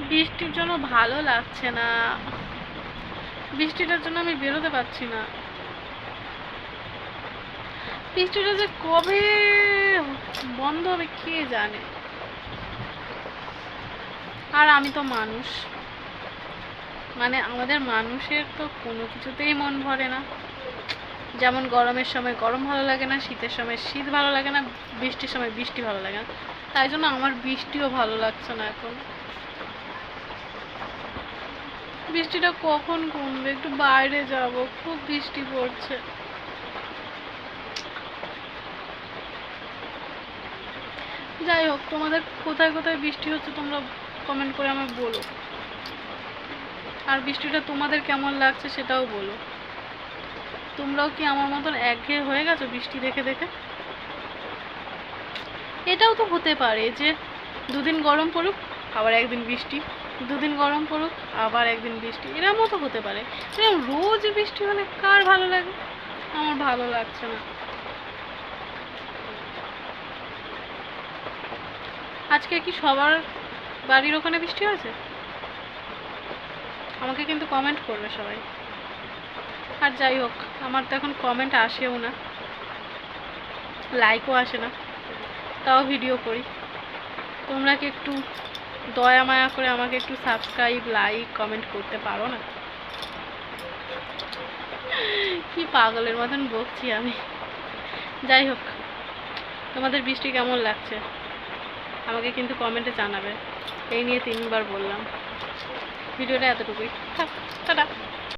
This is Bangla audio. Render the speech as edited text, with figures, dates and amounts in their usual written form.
বৃষ্টির জন্য ভালো লাগছে না, বৃষ্টিটার জন্য আমি বেরোতে পারছি না। বৃষ্টিটা যে কবে বন্ধ হবে কে জানে। আর আমি তো মানুষ, মানে আমাদের মানুষের তো কোনো কিছুতেই মন ভরে না। যেমন গরমের সময় গরম ভালো লাগে না, শীতের সময় শীত ভালো লাগে না, বৃষ্টির সময় বৃষ্টি ভালো লাগে না। তাই জন্য আমার বৃষ্টিও ভালো লাগছে না এখন। বৃষ্টিটা কখন কমবে, একটু বাইরে যাব, খুব বৃষ্টি পড়ছে। যাই হোক, তোমাদের কোথায় কোথায় বৃষ্টি হচ্ছে তোমরা কমেন্ট করে আমায় বলো, আর বৃষ্টিটা তোমাদের কেমন লাগছে সেটাও বলো। তোমরাও কি আমার মতন একঘেয়ে হয়ে গেছো বৃষ্টি দেখে দেখে? এটাও তো হতে পারে যে দুদিন গরম পড়ুক আবার একদিন বৃষ্টি, দুদিন গরম পড়ুক আবার একদিন বৃষ্টি, এরকমও তো হতে পারে। রোজ বৃষ্টি হলে কার ভালো লাগে? আমার ভালো লাগছে না। আজকে কি সবার বাড়ির ওখানে বৃষ্টি হয়েছে? আমাকে কিন্তু কমেন্ট করবে সবাই। আর যাই হোক, আমার তো এখন কমেন্ট আসেও না, লাইকও আসে না, তাও ভিডিও করি। তোমরা কি একটু দয়া মায়া করে আমাকে একটু সাবস্ক্রাইব, লাইক, কমেন্ট করতে পারো না? কি পাগলের মতন বকছি আমি। যাই হোক, তোমাদের বৃষ্টি কেমন লাগছে আমাকে কিন্তু কমেন্টে জানাবে। এই নিয়ে 3বার বললাম। ভিডিওটা এতটুকুই থাক, টাটা।